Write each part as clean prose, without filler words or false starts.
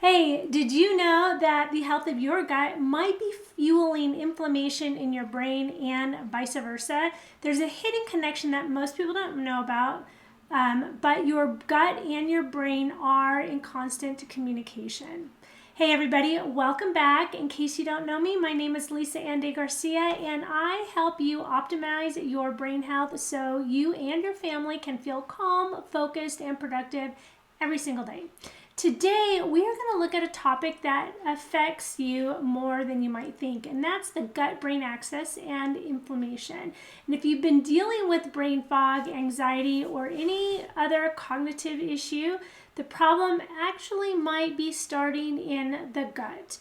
Hey, did you know that the health of your gut might be fueling inflammation in your brain and vice versa? There's a hidden connection that most people don't know about, but your gut and your brain are in constant communication. Hey everybody, welcome back. In case you don't know me, my name is 𝐸𝐮𝐬𝐫𝐞 and I help you optimize your brain health so you and your family can feel calm, focused, and productive every single day. Today, we are going to look at a topic that affects you more than you might think, and that's the gut-brain axis and inflammation. And if you've been dealing with brain fog, anxiety, or any other cognitive issue, the problem actually might be starting in the gut.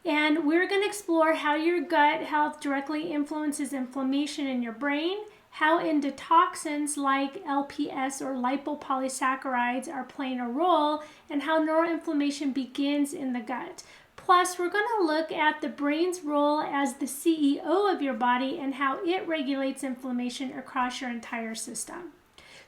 And we're going to explore how your gut health directly influences inflammation in your brain, how endotoxins like LPS or lipopolysaccharides are playing a role, and how neuroinflammation begins in the gut. Plus, we're going to look at the brain's role as the CEO of your body and how it regulates inflammation across your entire system.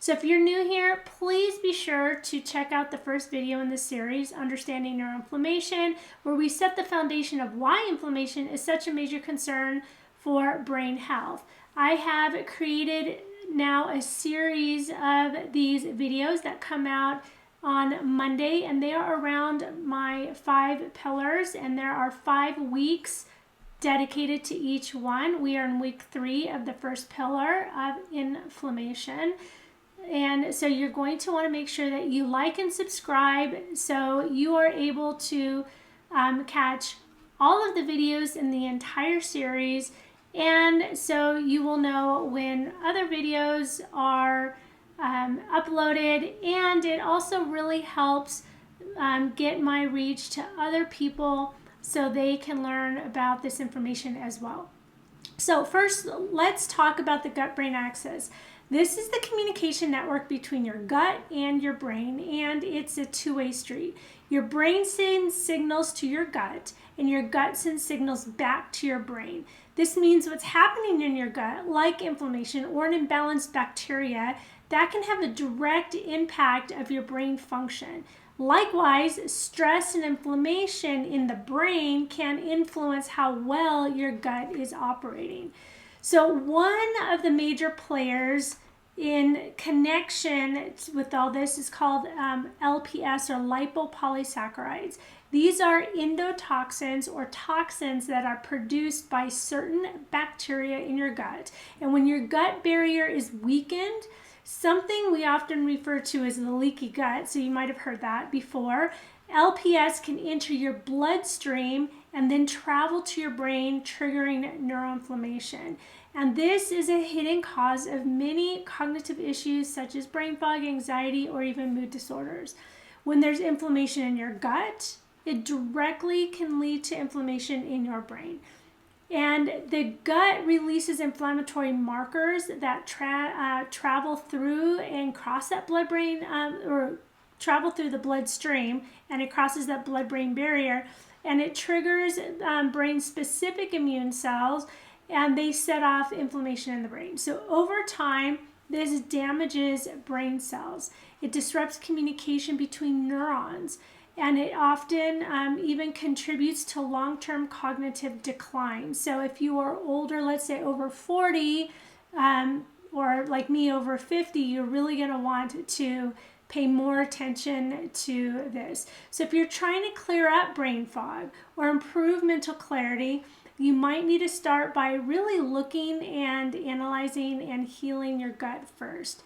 So if you're new here, please be sure to check out the first video in this series, Understanding Neuroinflammation, where we set the foundation of why inflammation is such a major concern for brain health. I have created now a series of these videos that come out on Monday, and they are around my 5 pillars, and there are 5 weeks dedicated to each one. We are in week 3 of the first pillar of inflammation. And so you're going to want to make sure that you like and subscribe so you are able to catch all of the videos in the entire series, and so you will know when other videos are uploaded, and it also really helps get my reach to other people so they can learn about this information as well. So first, let's talk about the gut-brain axis. This is the communication network between your gut and your brain, and it's a two-way street. Your brain sends signals to your gut, and your gut sends signals back to your brain. This means what's happening in your gut, like inflammation or an imbalanced bacteria, that can have a direct impact of your brain function. Likewise, stress and inflammation in the brain can influence how well your gut is operating. So one of the major players in connection with all this is called LPS or lipopolysaccharides. These are endotoxins or toxins that are produced by certain bacteria in your gut. And when your gut barrier is weakened, something we often refer to as the leaky gut, so you might have heard that before, LPS can enter your bloodstream and then travel to your brain, triggering neuroinflammation. And this is a hidden cause of many cognitive issues such as brain fog, anxiety, or even mood disorders. When there's inflammation in your gut, it directly can lead to inflammation in your brain. And the gut releases inflammatory markers that travel through and cross that blood-brain or travel through the bloodstream, and it crosses that blood-brain barrier, and it triggers brain-specific immune cells, and they set off inflammation in the brain. So over time, this damages brain cells. It disrupts communication between neurons, and it often even contributes to long-term cognitive decline. So if you are older, let's say over 40, or like me over 50, you're really going to want to pay more attention to this. So if you're trying to clear up brain fog or improve mental clarity, you might need to start by really looking and analyzing and healing your gut first.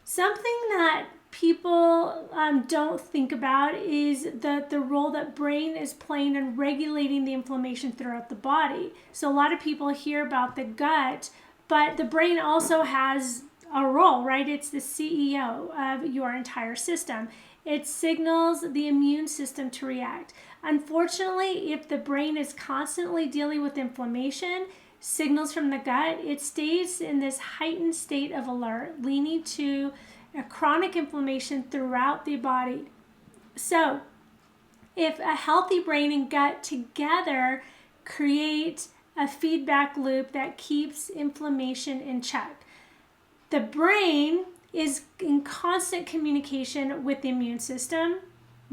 Something that people don't think about is the role that brain is playing in regulating the inflammation throughout the body. So a lot of people hear about the gut, but the brain also has a role, right? It's the CEO of your entire system. It signals the immune system to react. Unfortunately, if the brain is constantly dealing with inflammation, signals from the gut, it stays in this heightened state of alert, leading to a chronic inflammation throughout the body. So, if a healthy brain and gut together create a feedback loop that keeps inflammation in check. The brain is in constant communication with the immune system,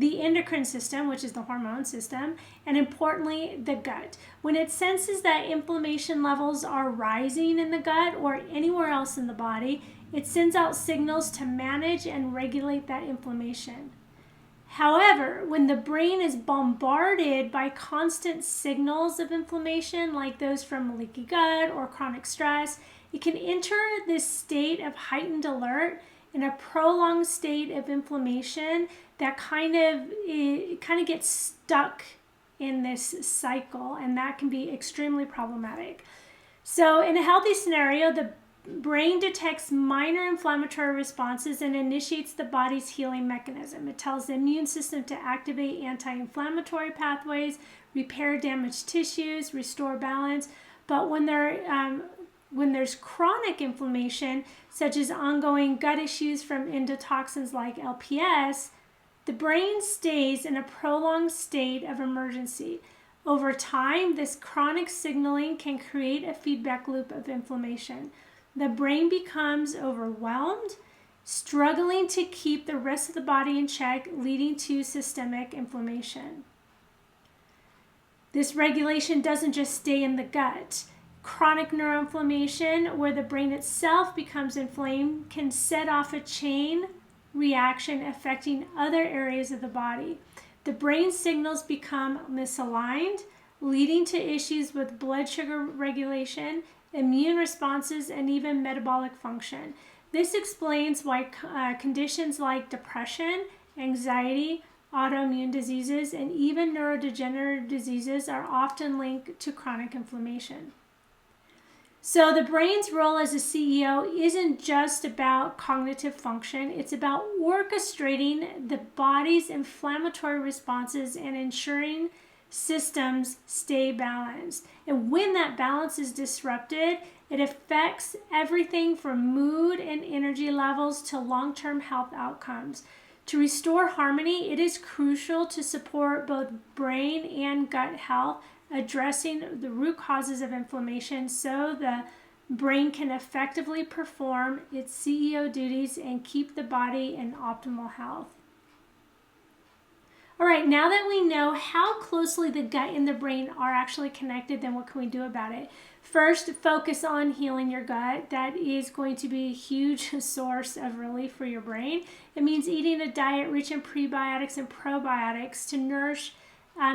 the endocrine system, which is the hormone system, and importantly, the gut. When it senses that inflammation levels are rising in the gut or anywhere else in the body, it sends out signals to manage and regulate that inflammation. However, when the brain is bombarded by constant signals of inflammation, like those from leaky gut or chronic stress, it can enter this state of heightened alert in a prolonged state of inflammation that kind of gets stuck in this cycle, and that can be extremely problematic. So in a healthy scenario, the brain detects minor inflammatory responses and initiates the body's healing mechanism. It tells the immune system to activate anti-inflammatory pathways, repair damaged tissues, restore balance. But when there's chronic inflammation, such as ongoing gut issues from endotoxins like LPS, the brain stays in a prolonged state of emergency. Over time, this chronic signaling can create a feedback loop of inflammation. The brain becomes overwhelmed, struggling to keep the rest of the body in check, leading to systemic inflammation. This regulation doesn't just stay in the gut. Chronic neuroinflammation, where the brain itself becomes inflamed, can set off a chain reaction affecting other areas of the body. The brain signals become misaligned, leading to issues with blood sugar regulation, immune responses, and even metabolic function. This explains why conditions like depression, anxiety, autoimmune diseases, and even neurodegenerative diseases are often linked to chronic inflammation. So the brain's role as a CEO isn't just about cognitive function, it's about orchestrating the body's inflammatory responses and ensuring systems stay balanced. And when that balance is disrupted, it affects everything from mood and energy levels to long-term health outcomes. To restore harmony, it is crucial to support both brain and gut health, addressing the root causes of inflammation so the brain can effectively perform its CEO duties and keep the body in optimal health. All right, now that we know how closely the gut and the brain are actually connected, then what can we do about it? First, focus on healing your gut. That is going to be a huge source of relief for your brain. It means eating a diet rich in prebiotics and probiotics to nourish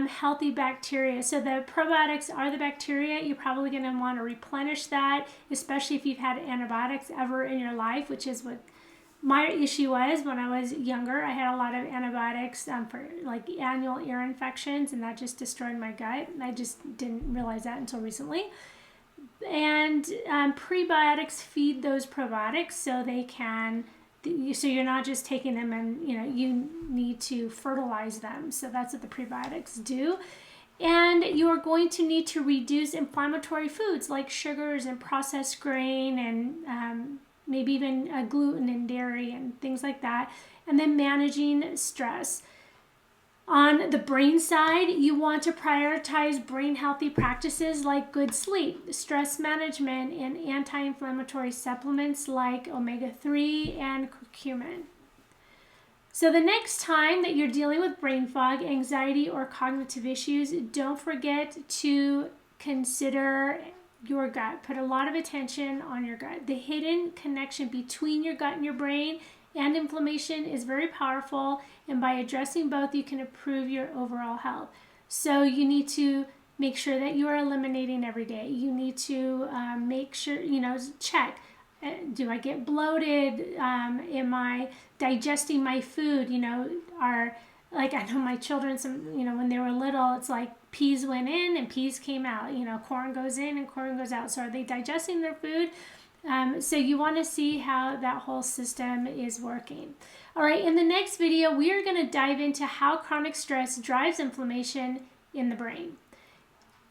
healthy bacteria. So the probiotics are the bacteria. You're probably going to want to replenish that, especially if you've had antibiotics ever in your life, which is what my issue was when I was younger. I had a lot of antibiotics for like annual ear infections, and that just destroyed my gut. I just didn't realize that until recently. And prebiotics feed those probiotics so they can, so you're not just taking them and you need to fertilize them. So that's what the prebiotics do. And you are going to need to reduce inflammatory foods like sugars and processed grain and maybe even gluten and dairy and things like that. And then managing stress. On the brain side, you want to prioritize brain healthy practices like good sleep, stress management, and anti-inflammatory supplements like omega-3 and curcumin. So the next time that you're dealing with brain fog, anxiety, or cognitive issues, don't forget to consider your gut. Put a lot of attention on your gut. The hidden connection between your gut and your brain and inflammation is very powerful, and by addressing both, you can improve your overall health. So you need to make sure that you are eliminating every day. You need to make sure, check. Do I get bloated? Am I digesting my food? I know my children, when they were little, it's like peas went in and peas came out. Corn goes in and corn goes out. So are they digesting their food? So you want to see how that whole system is working. All right, in the next video, we are going to dive into how chronic stress drives inflammation in the brain.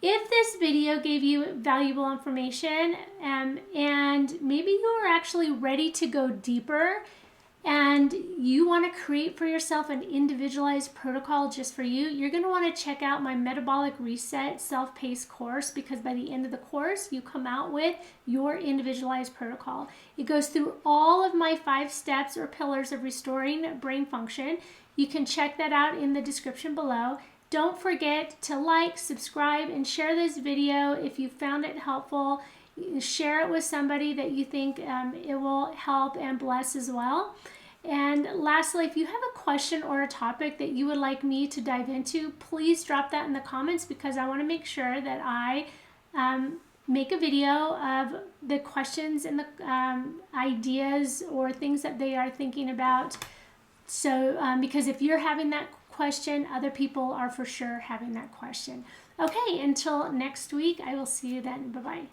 If this video gave you valuable information and maybe you are actually ready to go deeper and you want to create for yourself an individualized protocol just for you, you're going to want to check out my Metabolic Reset self-paced course, because by the end of the course, you come out with your individualized protocol. It goes through all of my 5 steps or pillars of restoring brain function. You can check that out in the description below. Don't forget to like, subscribe, and share this video if you found it helpful. Share it with somebody that you think it will help and bless as well. And lastly, if you have a question or a topic that you would like me to dive into, please drop that in the comments, because I want to make sure that I make a video of the questions and the ideas or things that they are thinking about. So, because if you're having that question, other people are for sure having that question. Okay, until next week, I will see you then. Bye-bye.